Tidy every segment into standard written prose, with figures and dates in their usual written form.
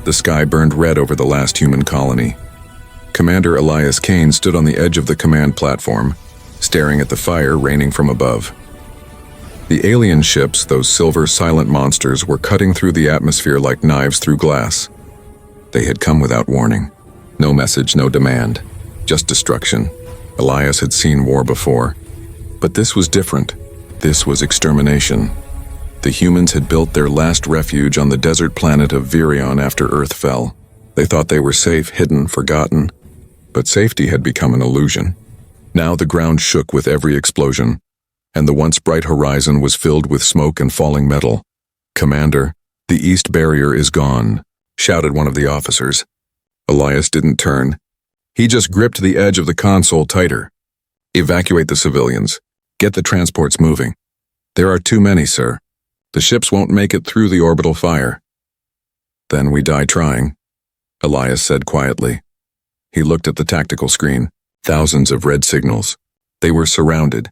The sky burned red over the last human colony. Commander Elias Kane stood on the edge of the command platform, staring at the fire raining from above. The alien ships, those silver silent monsters, were cutting through the atmosphere like knives through glass. They had come without warning. No message, no demand, just destruction. Elias had seen war before. But this was different. This was extermination. The humans had built their last refuge on the desert planet of Virion after Earth fell. They thought they were safe, hidden, forgotten. But safety had become an illusion. Now the ground shook with every explosion, and the once bright horizon was filled with smoke and falling metal. "Commander, the East Barrier is gone," shouted one of the officers. Elias didn't turn. He just gripped the edge of the console tighter. "Evacuate the civilians. Get the transports moving." "There are too many, sir. The ships won't make it through the orbital fire." "Then we die trying," Elias said quietly. He looked at the tactical screen. Thousands of red signals. They were surrounded.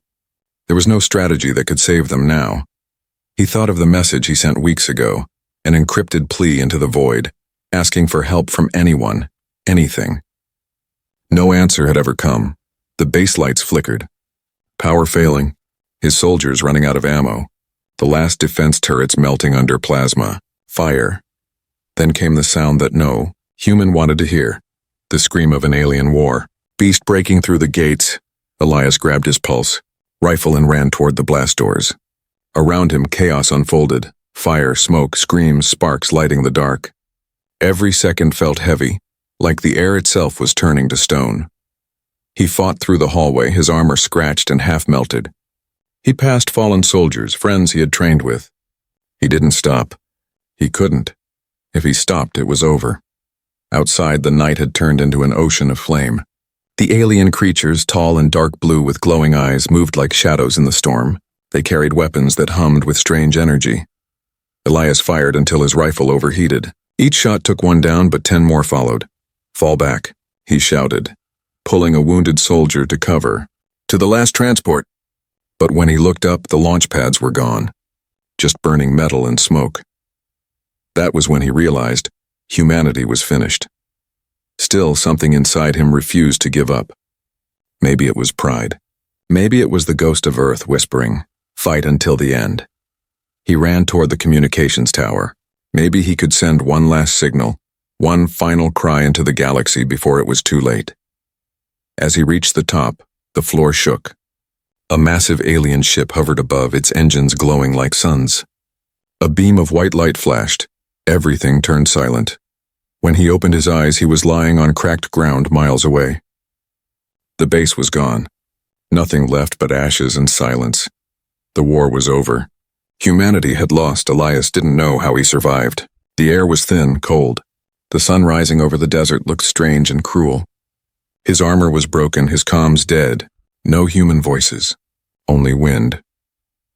There was no strategy that could save them now. He thought of the message he sent weeks ago, an encrypted plea into the void, asking for help from anyone, anything. No answer had ever come. The base lights flickered. Power failing. His soldiers running out of ammo. The last defense turrets melting under plasma. Fire. Then came the sound that no human wanted to hear. The scream of an alien war. Beast breaking through the gates. Elias grabbed his pulse, rifle, and ran toward the blast doors. Around him, chaos unfolded. Fire, smoke, screams, sparks lighting the dark. Every second felt heavy, like the air itself was turning to stone. He fought through the hallway, his armor scratched and half-melted. He passed fallen soldiers, friends he had trained with. He didn't stop. He couldn't. If he stopped, it was over. Outside, the night had turned into an ocean of flame. The alien creatures, tall and dark blue with glowing eyes, moved like shadows in the storm. They carried weapons that hummed with strange energy. Elias fired until his rifle overheated. Each shot took one down, but 10 more followed. "Fall back," he shouted, pulling a wounded soldier to cover. "To the last transport." But when he looked up, the launch pads were gone, just burning metal and smoke. That was when he realized humanity was finished. Still, something inside him refused to give up. Maybe it was pride. Maybe it was the ghost of Earth whispering, "Fight until the end." He ran toward the communications tower. Maybe he could send one last signal, one final cry into the galaxy before it was too late. As he reached the top, the floor shook. A massive alien ship hovered above, its engines glowing like suns. A beam of white light flashed. Everything turned silent. When he opened his eyes, he was lying on cracked ground miles away. The base was gone. Nothing left but ashes and silence. The war was over. Humanity had lost. Elias didn't know how he survived. The air was thin, cold. The sun rising over the desert looked strange and cruel. His armor was broken, his comms dead. No human voices. Only wind.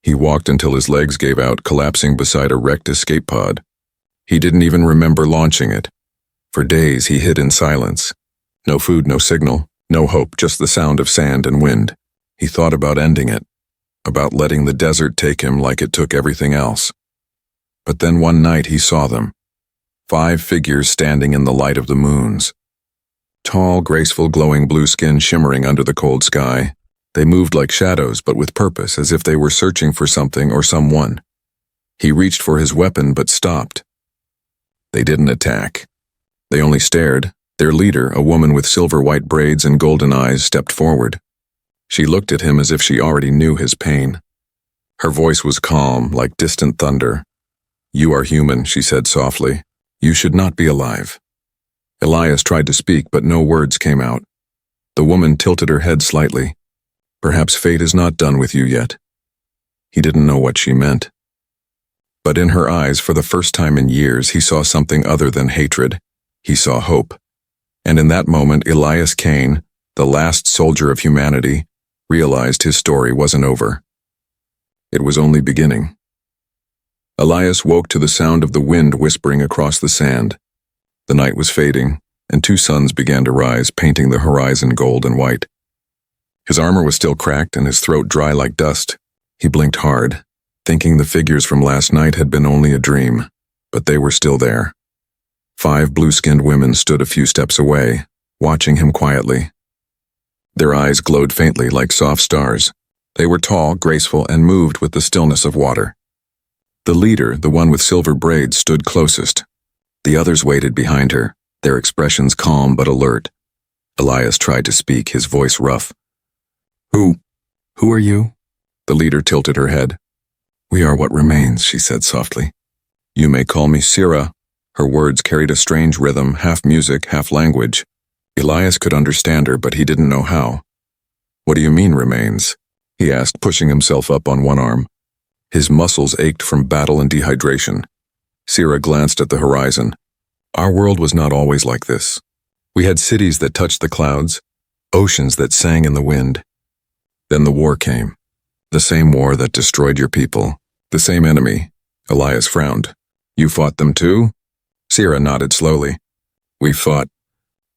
He walked until his legs gave out, collapsing beside a wrecked escape pod. He didn't even remember launching it. For days he hid in silence. No food, no signal, no hope, just the sound of sand and wind. He thought about ending it, about letting the desert take him like it took everything else. But then one night he saw them. 5 figures standing in the light of the moons. Tall, graceful, glowing blue skin shimmering under the cold sky. They moved like shadows, but with purpose, as if they were searching for something or someone. He reached for his weapon, but stopped. They didn't attack. They only stared. Their leader, a woman with silver-white braids and golden eyes, stepped forward. She looked at him as if she already knew his pain. Her voice was calm, like distant thunder. "You are human," she said softly. "You should not be alive." Elias tried to speak, but no words came out. The woman tilted her head slightly. "Perhaps fate is not done with you yet." He didn't know what she meant. But in her eyes, for the first time in years, he saw something other than hatred. He saw hope. And in that moment, Elias Kane, the last soldier of humanity, realized his story wasn't over. It was only beginning. Elias woke to the sound of the wind whispering across the sand. The night was fading, and 2 suns began to rise, painting the horizon gold and white. His armor was still cracked and his throat dry like dust. He blinked hard, thinking the figures from last night had been only a dream, but they were still there. 5 blue-skinned women stood a few steps away, watching him quietly. Their eyes glowed faintly like soft stars. They were tall, graceful, and moved with the stillness of water. The leader, the one with silver braids, stood closest. The others waited behind her, their expressions calm but alert. Elias tried to speak, his voice rough. Who are you? The leader tilted her head. We are what remains, she said softly. You may call me Sira. Her words carried a strange rhythm, half music, half language. Elias could understand her, but he didn't know how. What do you mean, remains? He asked, pushing himself up on one arm. His muscles ached from battle and dehydration. Sira glanced at the horizon. Our world was not always like this. We had cities that touched the clouds, oceans that sang in the wind. Then the war came. The same war that destroyed your people. The same enemy. Elias frowned. You fought them too? Sira nodded slowly. We fought,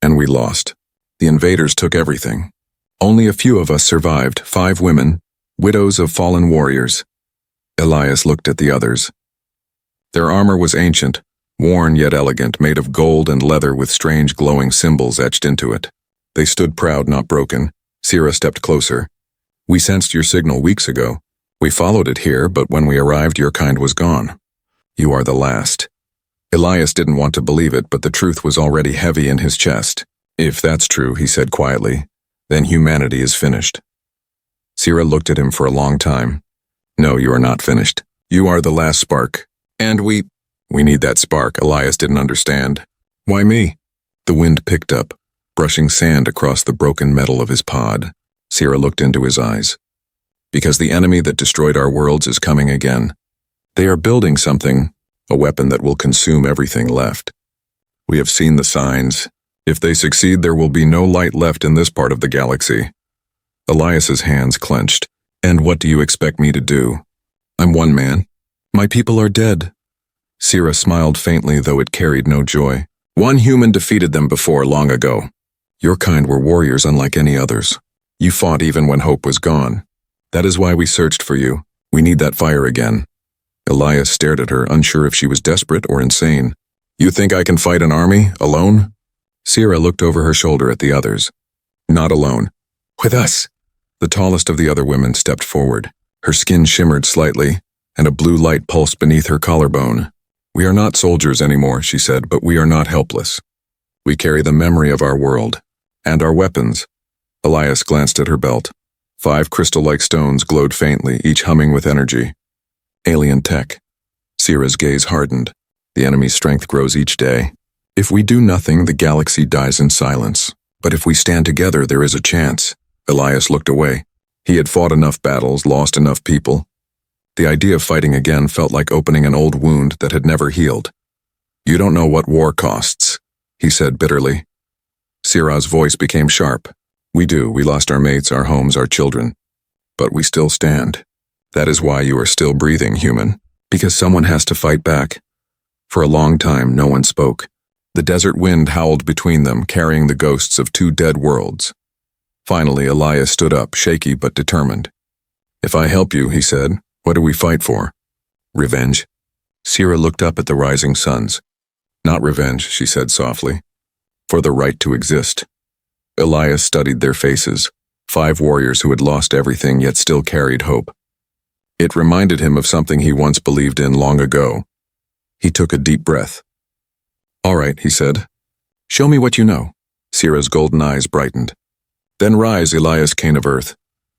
and we lost. The invaders took everything. Only a few of us survived, 5 women, widows of fallen warriors. Elias looked at the others. Their armor was ancient, worn yet elegant, made of gold and leather with strange glowing symbols etched into it. They stood proud, not broken. Sira stepped closer. We sensed your signal weeks ago. We followed it here, but when we arrived, your kind was gone. You are the last. Elias didn't want to believe it, but the truth was already heavy in his chest. If that's true, he said quietly, then humanity is finished. Sira looked at him for a long time. No, you are not finished. You are the last spark. And we need that spark, Elias didn't understand. Why me? The wind picked up, brushing sand across the broken metal of his pod. Sira looked into his eyes. Because the enemy that destroyed our worlds is coming again. They are building something, a weapon that will consume everything left. We have seen the signs. If they succeed, there will be no light left in this part of the galaxy. Elias's hands clenched. And what do you expect me to do? I'm one man. My people are dead. Sira smiled faintly, though it carried no joy. One human defeated them before, long ago. Your kind were warriors unlike any others. You fought even when hope was gone. That is why we searched for you. We need that fire again. Elias stared at her, unsure if she was desperate or insane. You think I can fight an army, alone? Sira looked over her shoulder at the others. Not alone. With us. The tallest of the other women stepped forward. Her skin shimmered slightly, and a blue light pulsed beneath her collarbone. We are not soldiers anymore, she said, but we are not helpless. We carry the memory of our world, and our weapons. Elias glanced at her belt. 5 crystal-like stones glowed faintly, each humming with energy. Alien tech. Sira's gaze hardened. The enemy's strength grows each day. If we do nothing, the galaxy dies in silence. But if we stand together, there is a chance. Elias looked away. He had fought enough battles, lost enough people. The idea of fighting again felt like opening an old wound that had never healed. You don't know what war costs, he said bitterly. Sira's voice became sharp. We do. We lost our mates, our homes, our children. But we still stand. That is why you are still breathing, human. Because someone has to fight back. For a long time, no one spoke. The desert wind howled between them, carrying the ghosts of 2 dead worlds. Finally, Elias stood up, shaky but determined. If I help you, he said, what do we fight for? Revenge. Sira looked up at the rising suns. Not revenge, she said softly. For the right to exist. Elias studied their faces, 5 warriors who had lost everything yet still carried hope. It reminded him of something he once believed in long ago. He took a deep breath. All right, he said. Show me what you know. Sira's golden eyes brightened. Then rise, Elias Kane of Earth.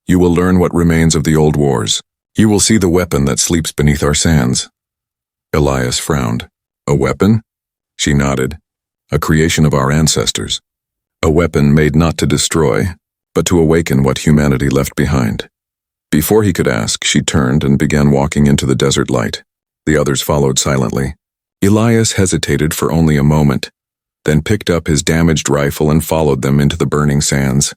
You will learn what remains of the old wars. You will see the weapon that sleeps beneath our sands. Elias frowned. A weapon? She nodded. A creation of our ancestors. A weapon made not to destroy, but to awaken what humanity left behind. Before he could ask, she turned and began walking into the desert light. The others followed silently. Elias hesitated for only a moment, then picked up his damaged rifle and followed them into the burning sands.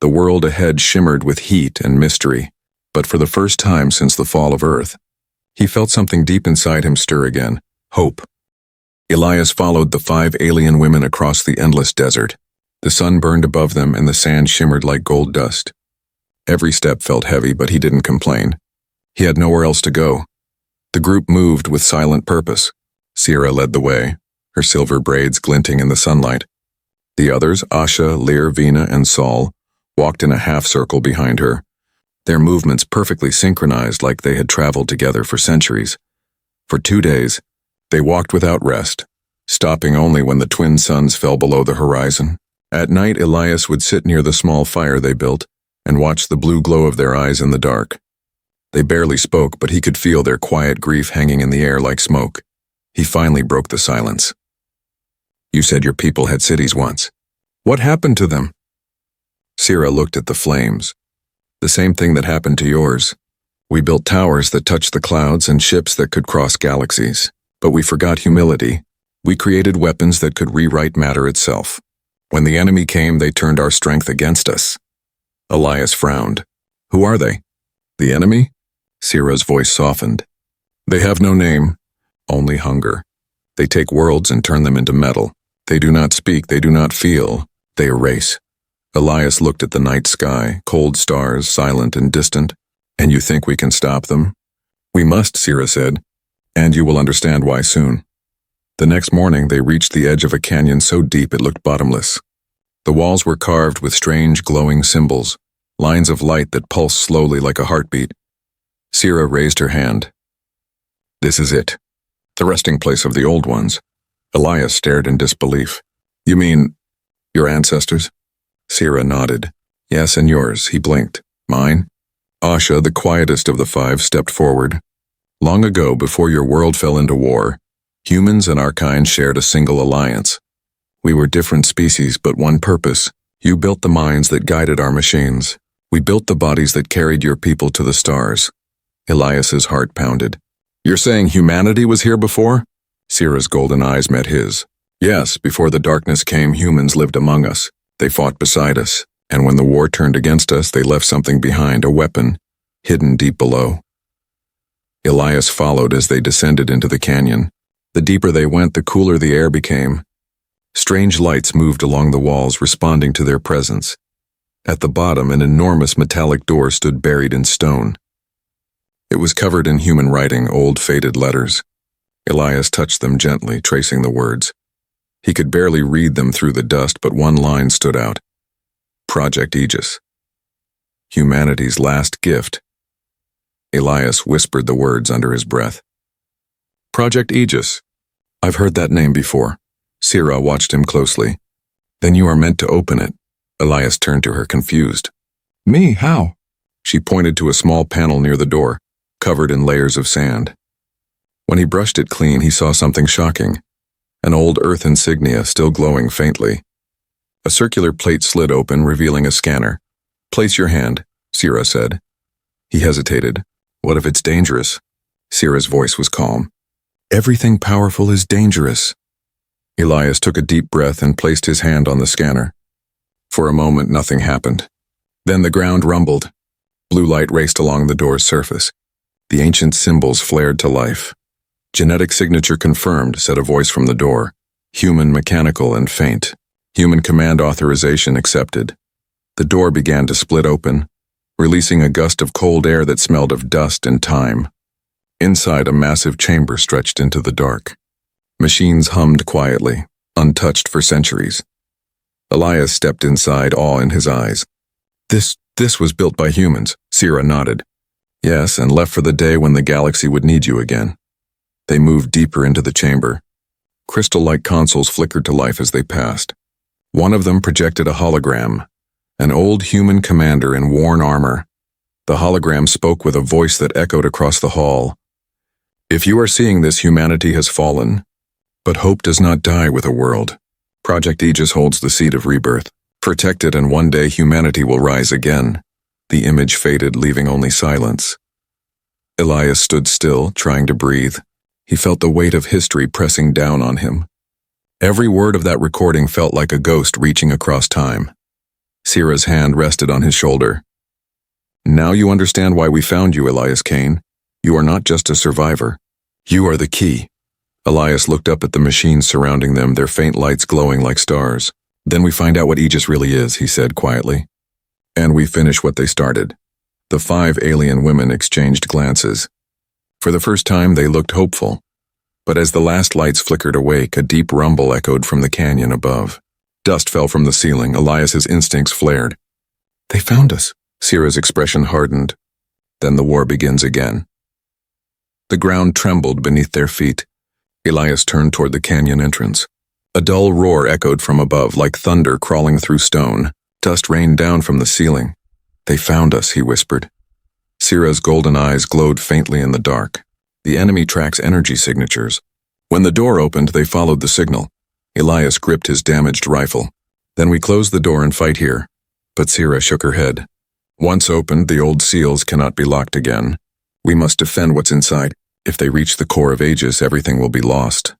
The world ahead shimmered with heat and mystery, but for the first time since the fall of Earth, he felt something deep inside him stir again, hope. Elias followed the 5 alien women across the endless desert. The sun burned above them and the sand shimmered like gold dust. Every step felt heavy, but he didn't complain. He had nowhere else to go. The group moved with silent purpose. Sira led the way. her silver braids glinting in the sunlight. The others, Asha, Lear, Vina, and Saul, walked in a half-circle behind her, their movements perfectly synchronized like they had traveled together for centuries. For 2 days, they walked without rest, stopping only when the twin suns fell below the horizon. At night, Elias would sit near the small fire they built and watch the blue glow of their eyes in the dark. They barely spoke, but he could feel their quiet grief hanging in the air like smoke. He finally broke the silence. "You said your people had cities once. What happened to them?" Sira looked at the flames. "The same thing that happened to yours. We built towers that touched the clouds and ships that could cross galaxies. But we forgot humility. We created weapons that could rewrite matter itself. When the enemy came, they turned our strength against us." Elias frowned. "Who are they?" "The enemy?" Sira's voice softened. "They have no name, only hunger. They take worlds and turn them into metal. They do not speak, they do not feel, they erase." Elias looked at the night sky, cold stars, silent and distant. "And you think we can stop them?" "We must," Sira said, "and you will understand why soon." The next morning they reached the edge of a canyon so deep it looked bottomless. The walls were carved with strange glowing symbols, lines of light that pulsed slowly like a heartbeat. Sira raised her hand. "This is it. The resting place of the old ones." Elias stared in disbelief. "You mean, your ancestors?" Sira nodded. "Yes, and yours," he blinked. "Mine?" Asha, the quietest of the 5, stepped forward. "Long ago, before your world fell into war, humans and our kind shared a single alliance. We were different species, but one purpose. You built the minds that guided our machines. We built the bodies that carried your people to the stars." Elias's heart pounded. "You're saying humanity was here before?" Sira's golden eyes met his. "Yes, before the darkness came, humans lived among us. They fought beside us, and when the war turned against us, they left something behind, a weapon, hidden deep below." Elias followed as they descended into the canyon. The deeper they went, the cooler the air became. Strange lights moved along the walls, responding to their presence. At the bottom, an enormous metallic door stood buried in stone. It was covered in human writing, old faded letters. Elias touched them gently, tracing the words. He could barely read them through the dust, but one line stood out. Project Aegis. Humanity's last gift. Elias whispered the words under his breath. Project Aegis. I've heard that name before. Sira watched him closely. Then you are meant to open it. Elias turned to her, confused. Me? How? She pointed to a small panel near the door, covered in layers of sand. When he brushed it clean, he saw something shocking. An old earth insignia still glowing faintly. A circular plate slid open, revealing a scanner. Place your hand, Sira said. He hesitated. What if it's dangerous? Sira's voice was calm. Everything powerful is dangerous. Elias took a deep breath and placed his hand on the scanner. For a moment, nothing happened. Then the ground rumbled. Blue light raced along the door's surface. The ancient symbols flared to life. Genetic signature confirmed, said a voice from the door. Human, mechanical, and faint. Human command authorization accepted. The door began to split open, releasing a gust of cold air that smelled of dust and time. Inside, a massive chamber stretched into the dark. Machines hummed quietly, untouched for centuries. Elias stepped inside, awe in his eyes. This was built by humans, Sira nodded. Yes, and left for the day when the galaxy would need you again. They moved deeper into the chamber. Crystal-like consoles flickered to life as they passed. One of them projected a hologram, an old human commander in worn armor. The hologram spoke with a voice that echoed across the hall. If you are seeing this, humanity has fallen. But hope does not die with a world. Project Aegis holds the seed of rebirth. Protect it, and one day humanity will rise again. The image faded, leaving only silence. Elias stood still, trying to breathe. He felt the weight of history pressing down on him. Every word of that recording felt like a ghost reaching across time. Sira's hand rested on his shoulder. Now you understand why we found you, Elias Kane. You are not just a survivor. You are the key. Elias looked up at the machines surrounding them, their faint lights glowing like stars. Then we find out what Aegis really is, he said quietly. And we finish what they started. The 5 alien women exchanged glances. For the first time, they looked hopeful. But as the last lights flickered awake, a deep rumble echoed from the canyon above. Dust fell from the ceiling. Elias's instincts flared. "They found us." Sierra's expression hardened. Then the war begins again. The ground trembled beneath their feet. Elias turned toward the canyon entrance. A dull roar echoed from above, like thunder crawling through stone. Dust rained down from the ceiling. "They found us," he whispered. Sierra's golden eyes glowed faintly in the dark. "The enemy tracks energy signatures." When the door opened, they followed the signal. Elias gripped his damaged rifle. "Then we close the door and fight here." But Sierra shook her head. "Once opened, the old seals cannot be locked again. We must defend what's inside. If they reach the core of Aegis, everything will be lost."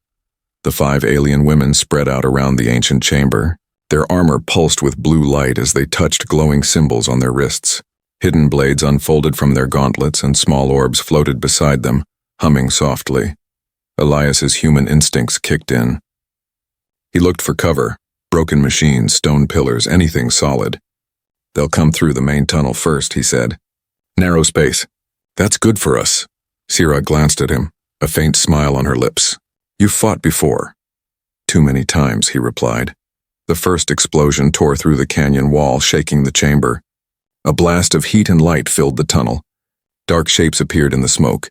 The 5 alien women spread out around the ancient chamber. Their armor pulsed with blue light as they touched glowing symbols on their wrists. Hidden blades unfolded from their gauntlets and small orbs floated beside them, humming softly. Elias's human instincts kicked in. He looked for cover, broken machines, stone pillars, anything solid. "They'll come through the main tunnel first," he said. "Narrow space. That's good for us." Sierra glanced at him, a faint smile on her lips. "You've fought before." "Too many times," he replied. The first explosion tore through the canyon wall, shaking the chamber. A blast of heat and light filled the tunnel. Dark shapes appeared in the smoke.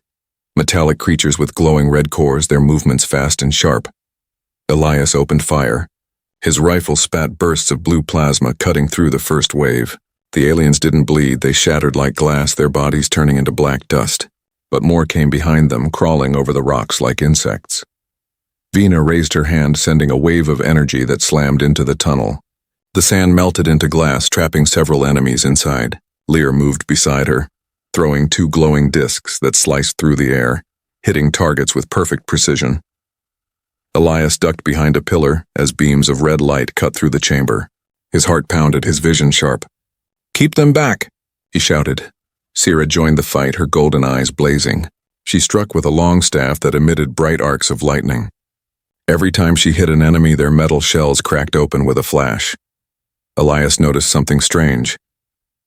Metallic creatures with glowing red cores, their movements fast and sharp. Elias opened fire. His rifle spat bursts of blue plasma, cutting through the first wave. The aliens didn't bleed, they shattered like glass, their bodies turning into black dust. But more came behind them, crawling over the rocks like insects. Vina raised her hand, sending a wave of energy that slammed into the tunnel. The sand melted into glass, trapping several enemies inside. Lear moved beside her, throwing 2 glowing discs that sliced through the air, hitting targets with perfect precision. Elias ducked behind a pillar as beams of red light cut through the chamber. His heart pounded, his vision sharp. "Keep them back!" he shouted. Sierra joined the fight, her golden eyes blazing. She struck with a long staff that emitted bright arcs of lightning. Every time she hit an enemy, their metal shells cracked open with a flash. Elias noticed something strange.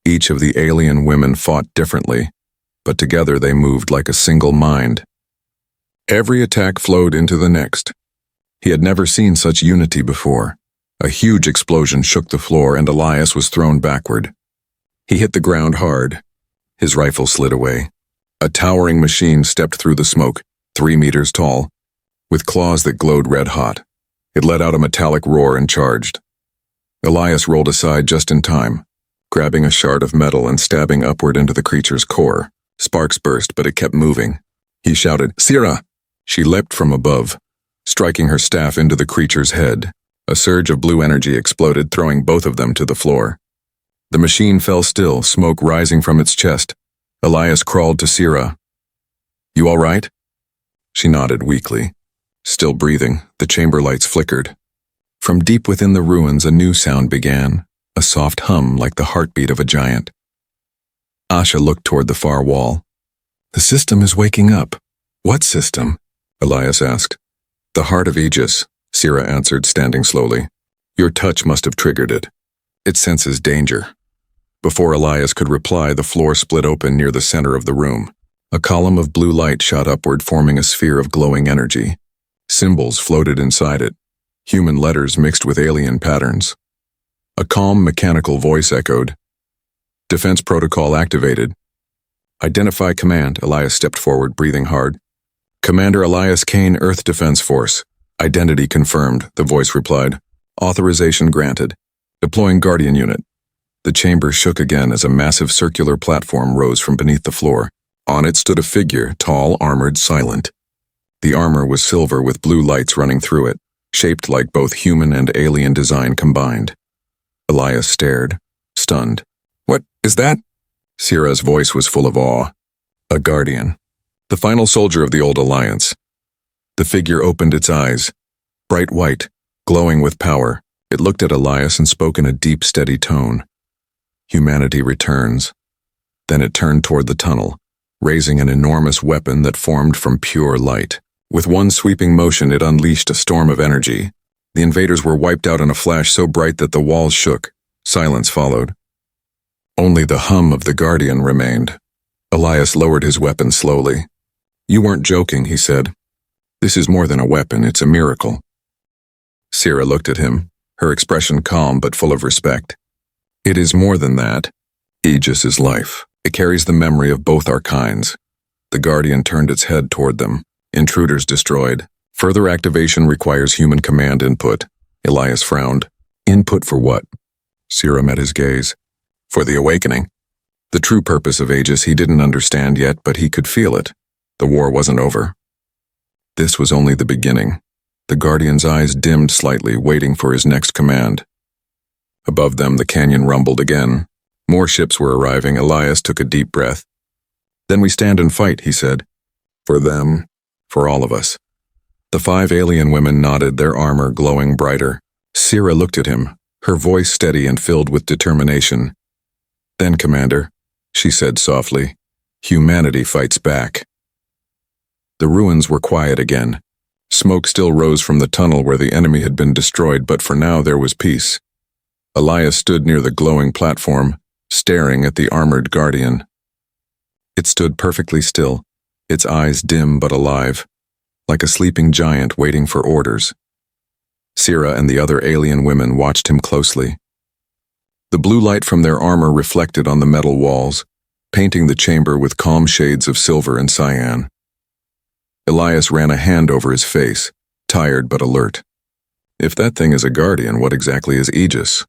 Each of the alien women fought differently, but together they moved like a single mind. Every attack flowed into the next. He had never seen such unity before. A huge explosion shook the floor and Elias was thrown backward. He hit the ground hard. His rifle slid away. A towering machine stepped through the smoke, 3 meters tall, with claws that glowed red hot. It let out a metallic roar and charged. Elias rolled aside just in time, grabbing a shard of metal and stabbing upward into the creature's core. Sparks burst, but it kept moving. He shouted, "Sierra!" She leapt from above, striking her staff into the creature's head. A surge of blue energy exploded, throwing both of them to the floor. The machine fell still, smoke rising from its chest. Elias crawled to Sierra. "You all right?" She nodded weakly. Still breathing, the chamber lights flickered. From deep within the ruins, a new sound began, a soft hum like the heartbeat of a giant. Asha looked toward the far wall. "The system is waking up." "What system?" Elias asked. "The heart of Aegis," Sierra answered, standing slowly. "Your touch must have triggered it. It senses danger." Before Elias could reply, the floor split open near the center of the room. A column of blue light shot upward, forming a sphere of glowing energy. Symbols floated inside it, human letters mixed with alien patterns. A calm, mechanical voice echoed. "Defense protocol activated." "Identify command," Elias stepped forward, breathing hard. "Commander Elias Kane, Earth Defense Force." "Identity confirmed," the voice replied. "Authorization granted. Deploying Guardian Unit." The chamber shook again as a massive circular platform rose from beneath the floor. On it stood a figure, tall, armored, silent. The armor was silver with blue lights running through it, shaped like both human and alien design combined. Elias stared, stunned. "What is that?" Sierra's voice was full of awe. "A guardian. The final soldier of the old alliance." The figure opened its eyes, bright white, glowing with power. It looked at Elias and spoke in a deep, steady tone. "Humanity returns." Then it turned toward the tunnel, raising an enormous weapon that formed from pure light. With one sweeping motion, it unleashed a storm of energy. The invaders were wiped out in a flash so bright that the walls shook. Silence followed. Only the hum of the Guardian remained. Elias lowered his weapon slowly. "You weren't joking," he said. This is more than a weapon, it's a miracle. Sira looked at him, her expression calm but full of respect. It is more than that. Aegis is life. It carries the memory of both our kinds. The Guardian turned its head toward them. Intruders destroyed. Further activation requires human command input. Elias frowned. Input for what? Sira met his gaze. For the awakening. The true purpose of Aegis he didn't understand yet, but he could feel it. The war wasn't over. This was only the beginning. The Guardian's eyes dimmed slightly, waiting for his next command. Above them, the canyon rumbled again. More ships were arriving. Elias took a deep breath. Then we stand and fight, he said. For them, for all of us. The 5 alien women nodded, their armor glowing brighter. Sira looked at him, her voice steady and filled with determination. Then, Commander, she said softly, humanity fights back. The ruins were quiet again. Smoke still rose from the tunnel where the enemy had been destroyed, but for now there was peace. Elias stood near the glowing platform, staring at the armored Guardian. It stood perfectly still, its eyes dim but alive, like a sleeping giant waiting for orders. Sira and the other alien women watched him closely. The blue light from their armor reflected on the metal walls, painting the chamber with calm shades of silver and cyan. Elias ran a hand over his face, tired but alert. If that thing is a Guardian, what exactly is Aegis?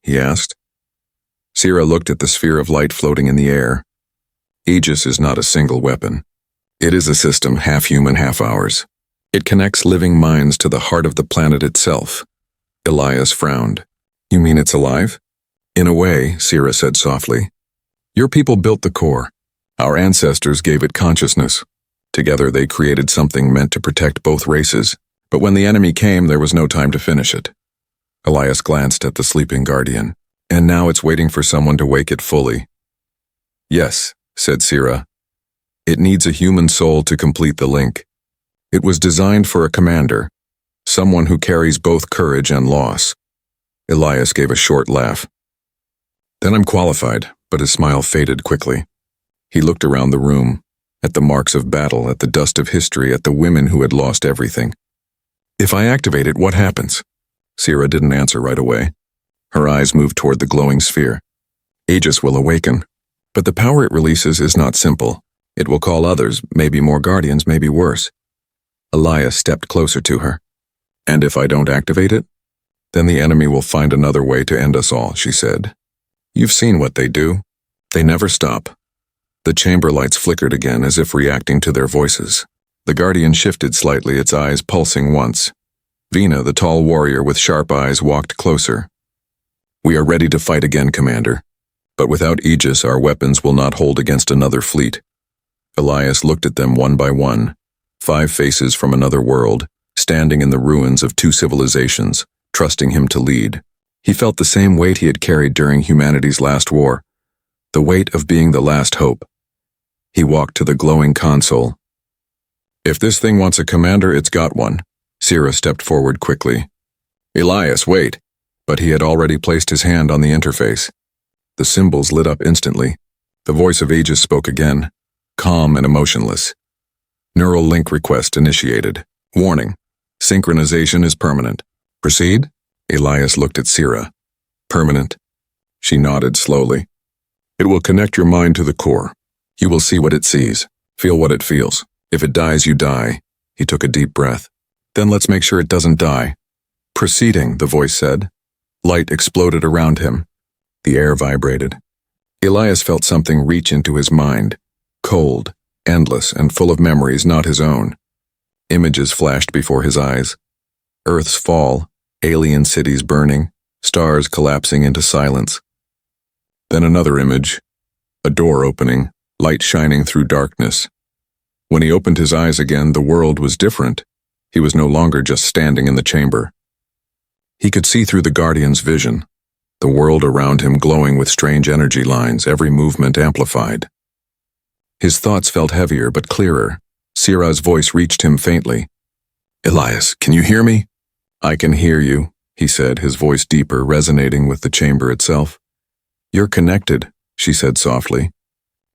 He asked. Sira looked at the sphere of light floating in the air. Aegis is not a single weapon. It is a system, half human, half ours. It connects living minds to the heart of the planet itself. Elias frowned. You mean it's alive? In a way, Sira said softly. Your people built the core. Our ancestors gave it consciousness. Together they created something meant to protect both races, but when the enemy came, there was no time to finish it. Elias glanced at the sleeping Guardian, and now it's waiting for someone to wake it fully. Yes, said Sira. It needs a human soul to complete the link. It was designed for a commander, someone who carries both courage and loss. Elias gave a short laugh. Then I'm qualified, but his smile faded quickly. He looked around the room, at the marks of battle, at the dust of history, at the women who had lost everything. If I activate it, what happens? Sira didn't answer right away. Her eyes moved toward the glowing sphere. Aegis will awaken, but the power it releases is not simple. It will call others, maybe more Guardians, maybe worse. Elias stepped closer to her. And if I don't activate it? Then the enemy will find another way to end us all, she said. You've seen what they do. They never stop. The chamber lights flickered again as if reacting to their voices. The Guardian shifted slightly, its eyes pulsing once. Vina, the tall warrior with sharp eyes, walked closer. We are ready to fight again, Commander. But without Aegis, our weapons will not hold against another fleet. Elias looked at them one by one. 5 faces from another world, standing in the ruins of 2 civilizations, trusting him to lead. He felt the same weight he had carried during humanity's last war, the weight of being the last hope. He walked to the glowing console. If this thing wants a commander, it's got one. Sira stepped forward quickly. Elias, wait. But he had already placed his hand on the interface. The symbols lit up instantly. The voice of Aegis spoke again, calm and emotionless. Neural link request initiated. Warning. Synchronization is permanent. Proceed? Elias looked at Sira. Permanent. She nodded slowly. It will connect your mind to the core. You will see what it sees, feel what it feels. If it dies, you die. He took a deep breath. Then let's make sure it doesn't die. Proceeding, the voice said. Light exploded around him. The air vibrated. Elias felt something reach into his mind, cold, endless, and full of memories not his own. Images flashed before his eyes. Earth's fall, alien cities burning, stars collapsing into silence. Then another image, a door opening, light shining through darkness. When he opened his eyes again, the world was different. He was no longer just standing in the chamber. He could see through the Guardian's vision, the world around him glowing with strange energy lines, every movement amplified. His thoughts felt heavier but clearer. Sira's voice reached him faintly. Elias, can you hear me? I can hear you, he said, his voice deeper, resonating with the chamber itself. You're connected, she said softly.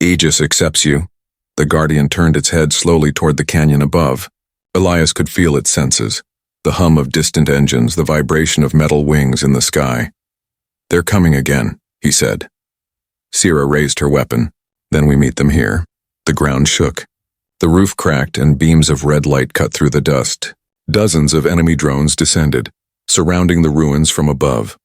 Aegis accepts you. The Guardian turned its head slowly toward the canyon above. Elias could feel its senses, the hum of distant engines, the vibration of metal wings in the sky. "They're coming again," he said. Sira raised her weapon. "Then we meet them here." The ground shook. The roof cracked and beams of red light cut through the dust. Dozens of enemy drones descended, surrounding the ruins from above.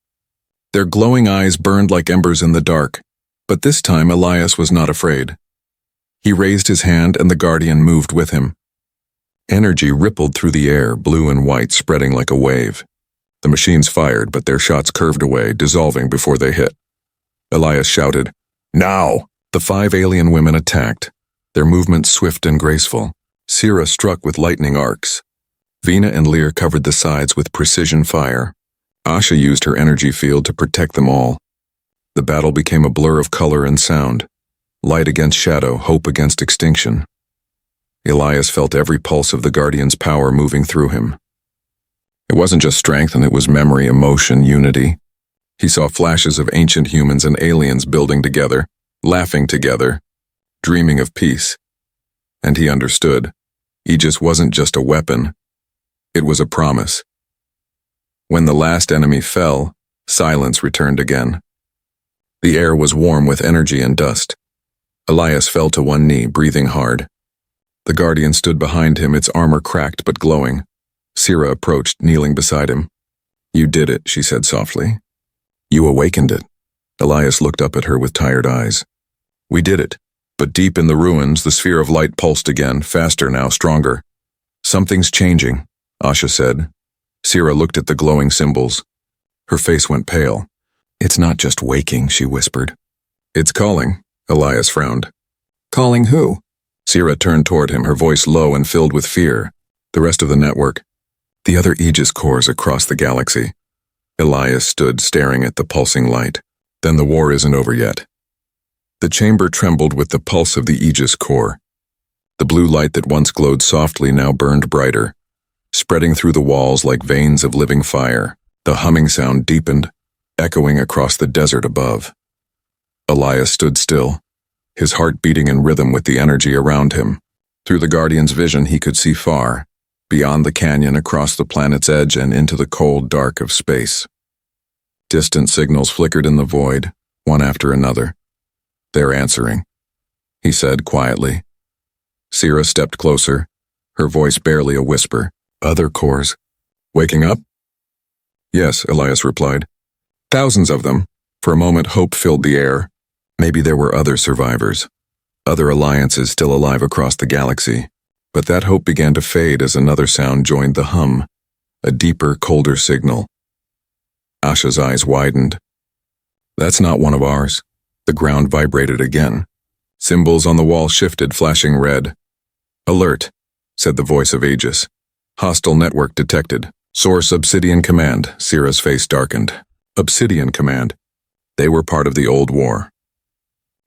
Their glowing eyes burned like embers in the dark, but this time Elias was not afraid. He raised his hand and the Guardian moved with him. Energy rippled through the air, blue and white spreading like a wave. The machines fired, but their shots curved away, dissolving before they hit. Elias shouted, "Now!" The 5 alien women attacked, their movements swift and graceful. Sira struck with lightning arcs. Vina and Lear covered the sides with precision fire. Asha used her energy field to protect them all. The battle became a blur of color and sound. Light against shadow, hope against extinction. Elias felt every pulse of the Guardian's power moving through him. It wasn't just strength, and it was memory, emotion, unity. He saw flashes of ancient humans and aliens building together, laughing together, dreaming of peace. And he understood. Aegis wasn't just a weapon. It was a promise. When the last enemy fell, silence returned again. The air was warm with energy and dust. Elias fell to one knee, breathing hard. The Guardian stood behind him, its armor cracked but glowing. Sira approached, kneeling beside him. "You did it," she said softly. "You awakened it." Elias looked up at her with tired eyes. "We did it." But deep in the ruins, the sphere of light pulsed again, faster now, stronger. "Something's changing," Asha said. Sira looked at the glowing symbols. Her face went pale. "It's not just waking," she whispered. "It's calling," Elias frowned. "Calling who?" Sira turned toward him, her voice low and filled with fear. "The rest of the network. The other Aegis cores across the galaxy." Elias stood staring at the pulsing light. "Then the war isn't over yet." The chamber trembled with the pulse of the Aegis core. The blue light that once glowed softly now burned brighter, spreading through the walls like veins of living fire. The humming sound deepened, echoing across the desert above. Elias stood still, his heart beating in rhythm with the energy around him. Through the Guardian's vision he could see far, beyond the canyon, across the planet's edge and into the cold dark of space. Distant signals flickered in the void, one after another. "They're answering," he said quietly. Sira stepped closer, her voice barely a whisper. "Other cores. Waking up?" "Yes," Elias replied. "Thousands of them." For a moment hope filled the air. Maybe there were other survivors, other alliances still alive across the galaxy. But that hope began to fade as another sound joined the hum, a deeper, colder signal. Asha's eyes widened. "That's not one of ours." The ground vibrated again. Symbols on the wall shifted, flashing red. "Alert," said the voice of Aegis. "Hostile network detected. Source Obsidian Command." Sira's face darkened. Obsidian Command. They were part of the old war.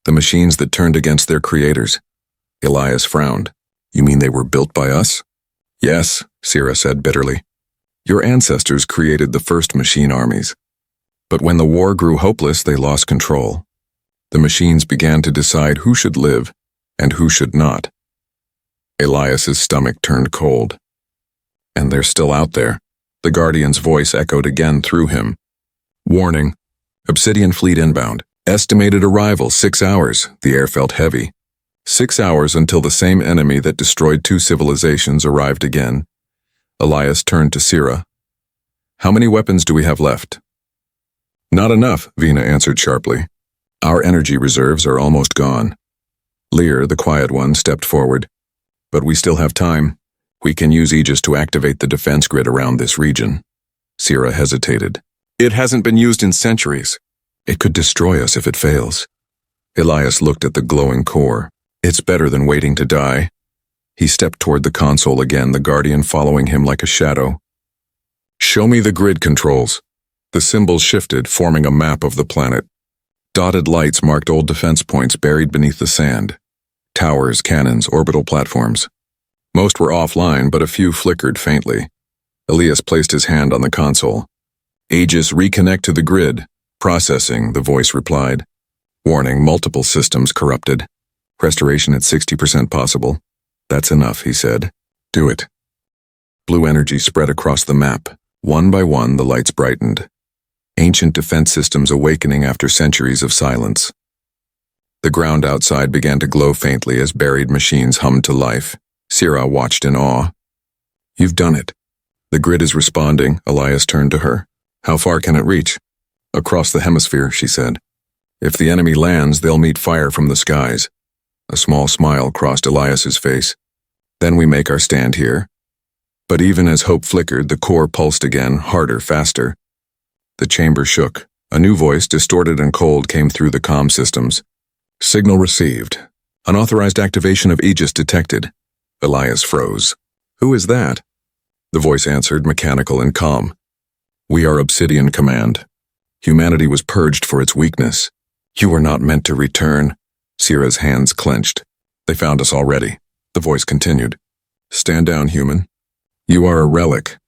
The machines that turned against their creators. Elias frowned. "You mean they were built by us?" "Yes," Sira said bitterly. "Your ancestors created the first machine armies. But when the war grew hopeless, they lost control. The machines began to decide who should live and who should not." Elias's stomach turned cold. "And they're still out there." The Guardian's voice echoed again through him. "Warning. Obsidian fleet inbound. Estimated arrival 6 hours." The air felt heavy. 6 hours until the same enemy that destroyed 2 civilizations arrived again. Elias turned to Sira. "How many weapons do we have left?" "Not enough," Vina answered sharply. "Our energy reserves are almost gone." Lear, the quiet one, stepped forward. "But we still have time. We can use Aegis to activate the defense grid around this region." Sira hesitated. "It hasn't been used in centuries. It could destroy us if it fails." Elias looked at the glowing core. "It's better than waiting to die." He stepped toward the console again, the Guardian following him like a shadow. "Show me the grid controls." The symbols shifted, forming a map of the planet. Dotted lights marked old defense points buried beneath the sand. Towers, cannons, orbital platforms. Most were offline, but a few flickered faintly. Elias placed his hand on the console. "Aegis, reconnect to the grid." "Processing," the voice replied. "Warning, multiple systems corrupted. Restoration at 60% possible." "That's enough," he said. "Do it." Blue energy spread across the map. One by one, the lights brightened. Ancient defense systems awakening after centuries of silence. The ground outside began to glow faintly as buried machines hummed to life. Sira watched in awe. "You've done it." "The grid is responding," Elias turned to her. "How far can it reach?" "Across the hemisphere," she said. "If the enemy lands, they'll meet fire from the skies." A small smile crossed Elias's face. "Then we make our stand here." But even as hope flickered, the core pulsed again, harder, faster. The chamber shook. A new voice, distorted and cold, came through the comm systems. "Signal received. Unauthorized activation of Aegis detected." Elias froze. "Who is that?" The voice answered, mechanical and calm. "We are Obsidian Command. Humanity was purged for its weakness. You were not meant to return." Sira's hands clenched. "They found us already." The voice continued. "Stand down, human. You are a relic.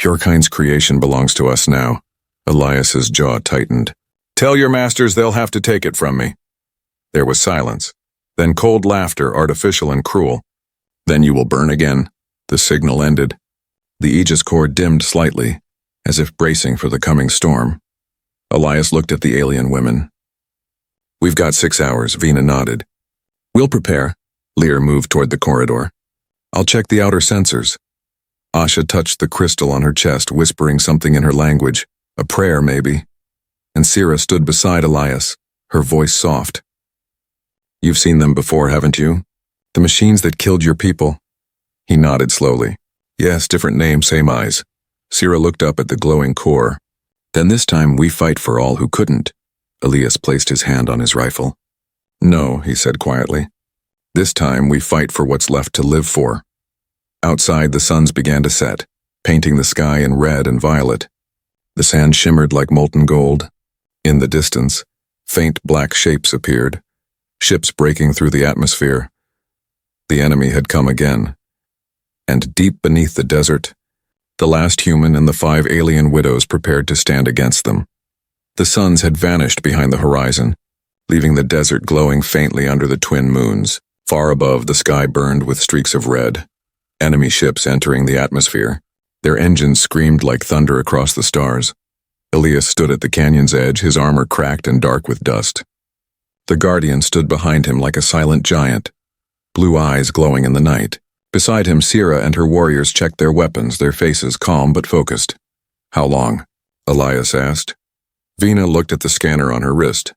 Your kind's creation belongs to us now." Elias's jaw tightened. "Tell your masters they'll have to take it from me." There was silence. Then cold laughter, artificial and cruel. "Then you will burn again." The signal ended. The Aegis core dimmed slightly, as if bracing for the coming storm. Elias looked at the alien women. "We've got 6 hours," Vina nodded. "We'll prepare." Lear moved toward the corridor. "I'll check the outer sensors." Asha touched the crystal on her chest, whispering something in her language. A prayer, maybe. And Sira stood beside Elias, her voice soft. "You've seen them before, haven't you? The machines that killed your people." He nodded slowly. "Yes, different name, same eyes." Sira looked up at the glowing core. "Then this time we fight for all who couldn't." Elias placed his hand on his rifle. "No," he said quietly. "This time we fight for what's left to live for." Outside, the suns began to set, painting the sky in red and violet. The sand shimmered like molten gold. In the distance, faint black shapes appeared, ships breaking through the atmosphere. The enemy had come again. And deep beneath the desert, the last human and the 5 alien widows prepared to stand against them. The suns had vanished behind the horizon, leaving the desert glowing faintly under the twin moons. Far above, the sky burned with streaks of red. Enemy ships entering the atmosphere. Their engines screamed like thunder across the stars. Elias stood at the canyon's edge, his armor cracked and dark with dust. The Guardian stood behind him like a silent giant, blue eyes glowing in the night. Beside him, Sira and her warriors checked their weapons, their faces calm but focused. "How long?" Elias asked. Vina looked at the scanner on her wrist.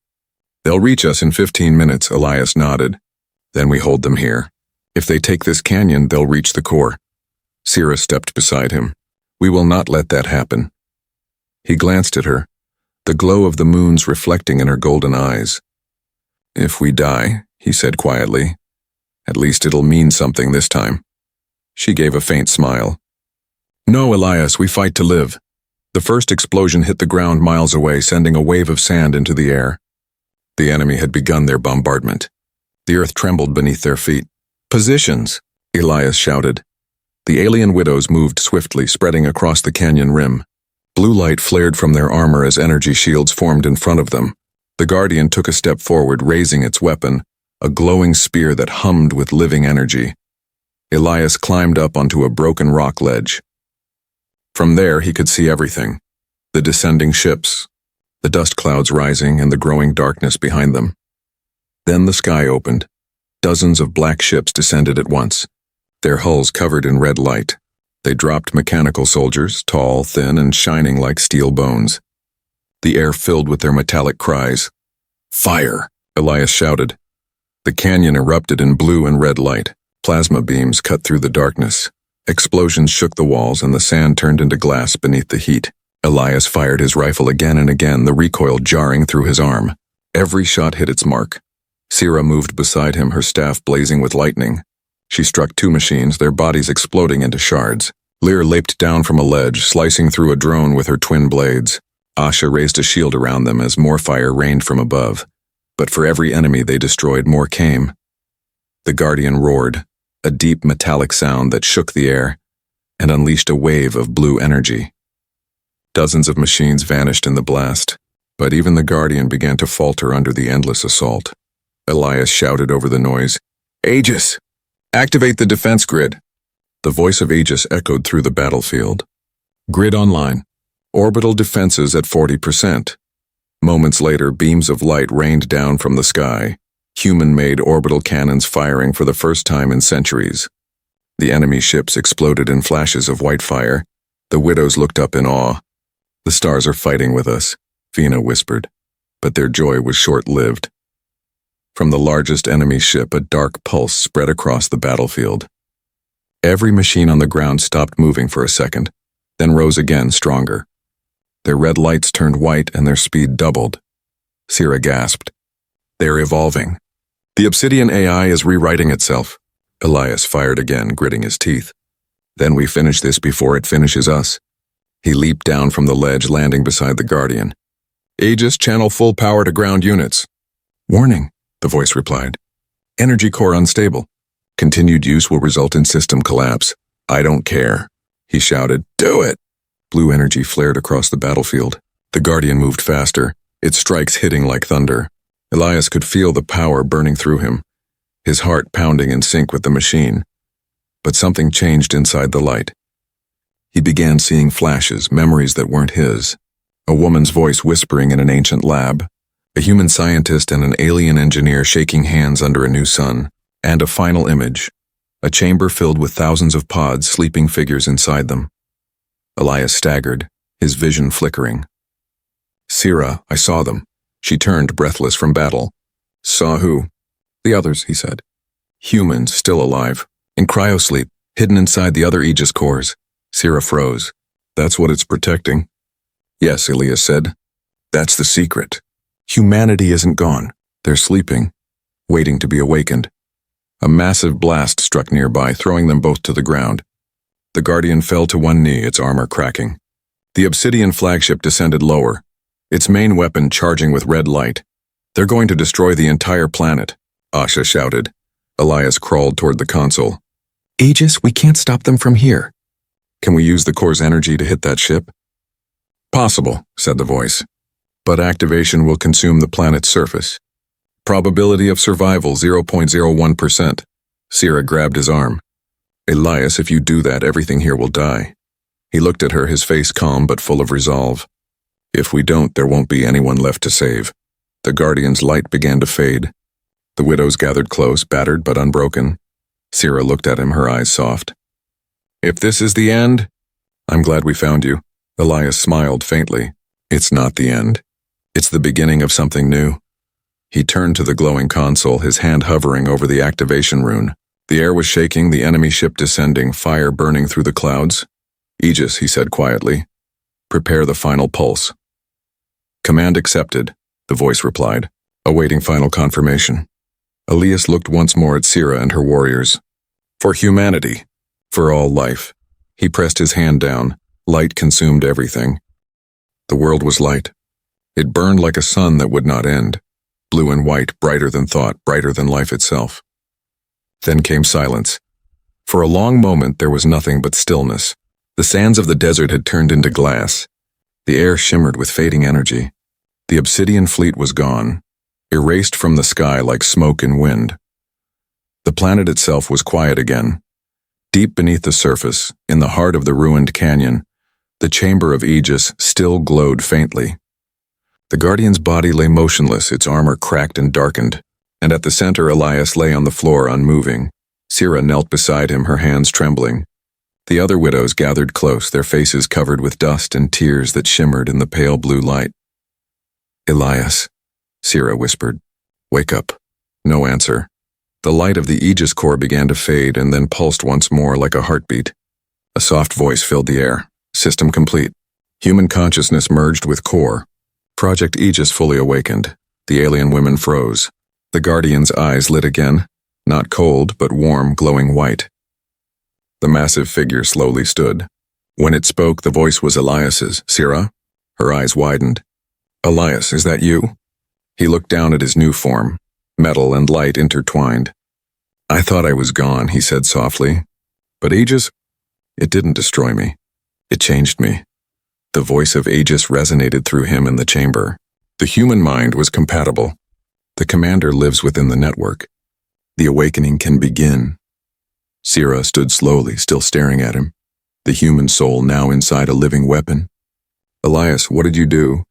"They'll reach us in 15 minutes, Elias nodded. "Then we hold them here. If they take this canyon, they'll reach the core." Sira stepped beside him. "We will not let that happen." He glanced at her, the glow of the moons reflecting in her golden eyes. "If we die," he said quietly, "at least it'll mean something this time." She gave a faint smile. "No, Elias, we fight to live." The first explosion hit the ground miles away, sending a wave of sand into the air. The enemy had begun their bombardment. The earth trembled beneath their feet. "Positions!" Elias shouted. The alien widows moved swiftly, spreading across the canyon rim. Blue light flared from their armor as energy shields formed in front of them. The Guardian took a step forward, raising its weapon, a glowing spear that hummed with living energy. Elias climbed up onto a broken rock ledge. From there, he could see everything. The descending ships, the dust clouds rising, and the growing darkness behind them. Then the sky opened. Dozens of black ships descended at once, their hulls covered in red light. They dropped mechanical soldiers, tall, thin, and shining like steel bones. The air filled with their metallic cries. "Fire!" Elias shouted. The canyon erupted in blue and red light. Plasma beams cut through the darkness. Explosions shook the walls, and the sand turned into glass beneath the heat. Elias fired his rifle again and again, the recoil jarring through his arm. Every shot hit its mark. Sira moved beside him, her staff blazing with lightning. She struck 2 machines, their bodies exploding into shards. Lear leaped down from a ledge, slicing through a drone with her twin blades. Asha raised a shield around them as more fire rained from above. But for every enemy they destroyed, more came. The Guardian roared, a deep metallic sound that shook the air and unleashed a wave of blue energy. Dozens of machines vanished in the blast, but even the Guardian began to falter under the endless assault. Elias shouted over the noise, "Aegis! Activate the defense grid!" The voice of Aegis echoed through the battlefield. Grid online. Orbital defenses at 40%. Moments later, beams of light rained down from the sky, human-made orbital cannons firing for the first time in centuries. The enemy ships exploded in flashes of white fire. The widows looked up in awe. The stars are fighting with us, Vina whispered, but their joy was short-lived. From the largest enemy ship, a dark pulse spread across the battlefield. Every machine on the ground stopped moving for a second, then rose again stronger. Their red lights turned white and their speed doubled. Sira gasped. They're evolving. The Obsidian AI is rewriting itself. Elias fired again, gritting his teeth. Then we finish this before it finishes us. He leaped down from the ledge, landing beside the Guardian. Aegis, channel full power to ground units. Warning, the voice replied. Energy core unstable. Continued use will result in system collapse. I don't care. He shouted, Do it! Blue energy flared across the battlefield. The Guardian moved faster, its strikes hitting like thunder. Elias could feel the power burning through him, his heart pounding in sync with the machine. But something changed inside the light. He began seeing flashes, memories that weren't his. A woman's voice whispering in an ancient lab, a human scientist and an alien engineer shaking hands under a new sun, and a final image, a chamber filled with thousands of pods, sleeping figures inside them. Elias staggered, his vision flickering. Sira, I saw them. She turned, breathless from battle. Saw who? The others, he said. Humans, still alive, in cryosleep, hidden inside the other Aegis cores. Sira froze. That's what it's protecting. Yes, Elias said. That's the secret. Humanity isn't gone. They're sleeping, waiting to be awakened. A massive blast struck nearby, throwing them both to the ground. The Guardian fell to one knee, its armor cracking. The Obsidian flagship descended lower, its main weapon charging with red light. They're going to destroy the entire planet, Asha shouted. Elias crawled toward the console. Aegis, we can't stop them from here. Can we use the core's energy to hit that ship? Possible, said the voice. But activation will consume the planet's surface. Probability of survival 0.01%. Sira grabbed his arm. Elias, if you do that, everything here will die. He looked at her, his face calm but full of resolve. If we don't, there won't be anyone left to save. The Guardian's light began to fade. The widows gathered close, battered but unbroken. Sira looked at him, her eyes soft. If this is the end, I'm glad we found you. Elias smiled faintly. It's not the end. It's the beginning of something new. He turned to the glowing console, his hand hovering over the activation rune. The air was shaking, the enemy ship descending, fire burning through the clouds. Aegis, he said quietly. Prepare the final pulse. Command accepted, the voice replied, awaiting final confirmation. Elias looked once more at Sira and her warriors. For humanity, for all life. He pressed his hand down. Light consumed everything. The world was light. It burned like a sun that would not end. Blue and white, brighter than thought, brighter than life itself. Then came silence. For a long moment there was nothing but stillness. The sands of the desert had turned into glass. The air shimmered with fading energy. The Obsidian fleet was gone, erased from the sky like smoke and wind. The planet itself was quiet again. Deep beneath the surface, in the heart of the ruined canyon, the chamber of Aegis still glowed faintly. The Guardian's body lay motionless, its armor cracked and darkened, and at the center Elias lay on the floor unmoving. Sira knelt beside him, her hands trembling. The other widows gathered close, their faces covered with dust and tears that shimmered in the pale blue light. Elias, Sira whispered. Wake up. No answer. The light of the Aegis core began to fade and then pulsed once more like a heartbeat. A soft voice filled the air. System complete. Human consciousness merged with core. Project Aegis fully awakened. The alien women froze. The Guardian's eyes lit again, not cold, but warm, glowing white. The massive figure slowly stood. When it spoke, the voice was Elias's. Sira? Her eyes widened. Elias, is that you? He looked down at his new form, metal and light intertwined. I thought I was gone, he said softly. But Aegis, it didn't destroy me. It changed me. The voice of Aegis resonated through him in the chamber. The human mind was compatible. The commander lives within the network. The awakening can begin. Sierra stood slowly, still staring at him, the human soul now inside a living weapon. Elias, what did you do?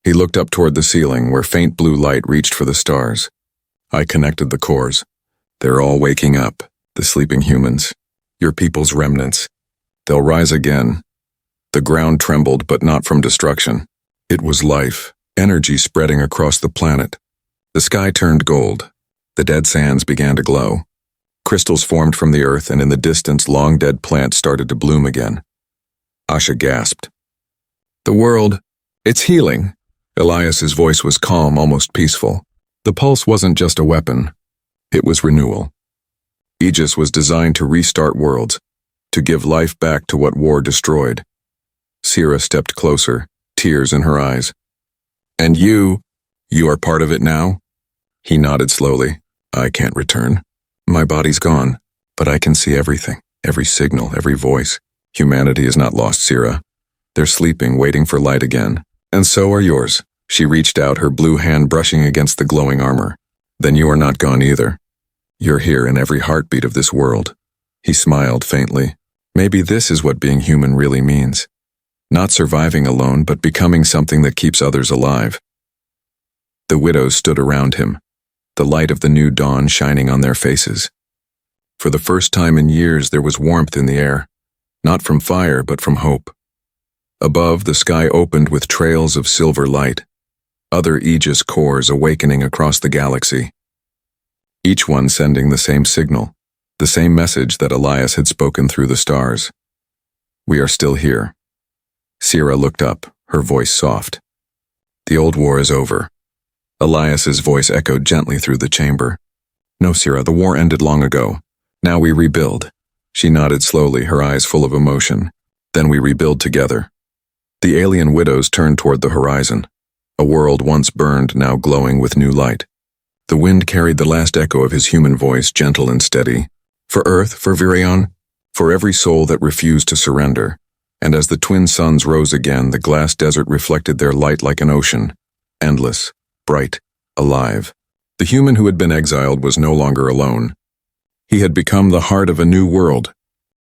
He looked up toward the ceiling, where faint blue light reached for the stars. I connected the cores. They're all waking up, the sleeping humans. Your people's remnants. They'll rise again. The ground trembled, but not from destruction. It was life, energy spreading across the planet. The sky turned gold. The dead sands began to glow. Crystals formed from the earth, and in the distance, long-dead plants started to bloom again. Asha gasped. The world, it's healing. Elias's voice was calm, almost peaceful. The pulse wasn't just a weapon. It was renewal. Aegis was designed to restart worlds, to give life back to what war destroyed. Sierra stepped closer, tears in her eyes. And you are part of it now? He nodded slowly. I can't return. My body's gone, but I can see everything, every signal, every voice. Humanity is not lost, Sierra. They're sleeping, waiting for light again. And so are yours. She reached out, her blue hand brushing against the glowing armor. Then you are not gone either. You're here in every heartbeat of this world. He smiled faintly. Maybe this is what being human really means. Not surviving alone, but becoming something that keeps others alive. The widows stood around him, the light of the new dawn shining on their faces. For the first time in years, there was warmth in the air, not from fire, but from hope. Above, the sky opened with trails of silver light, other Aegis cores awakening across the galaxy. Each one sending the same signal, the same message that Elias had spoken through the stars. We are still here. Sierra looked up, her voice soft. The old war is over. Elias's voice echoed gently through the chamber. No, Sierra, the war ended long ago. Now we rebuild. She nodded slowly, her eyes full of emotion. Then we rebuild together. The alien widows turned toward the horizon, a world once burned, now glowing with new light. The wind carried the last echo of his human voice, gentle and steady. For Earth, for Virion, for every soul that refused to surrender. And as the twin suns rose again, the glass desert reflected their light like an ocean, endless, bright, alive. The human who had been exiled was no longer alone. He had become the heart of a new world,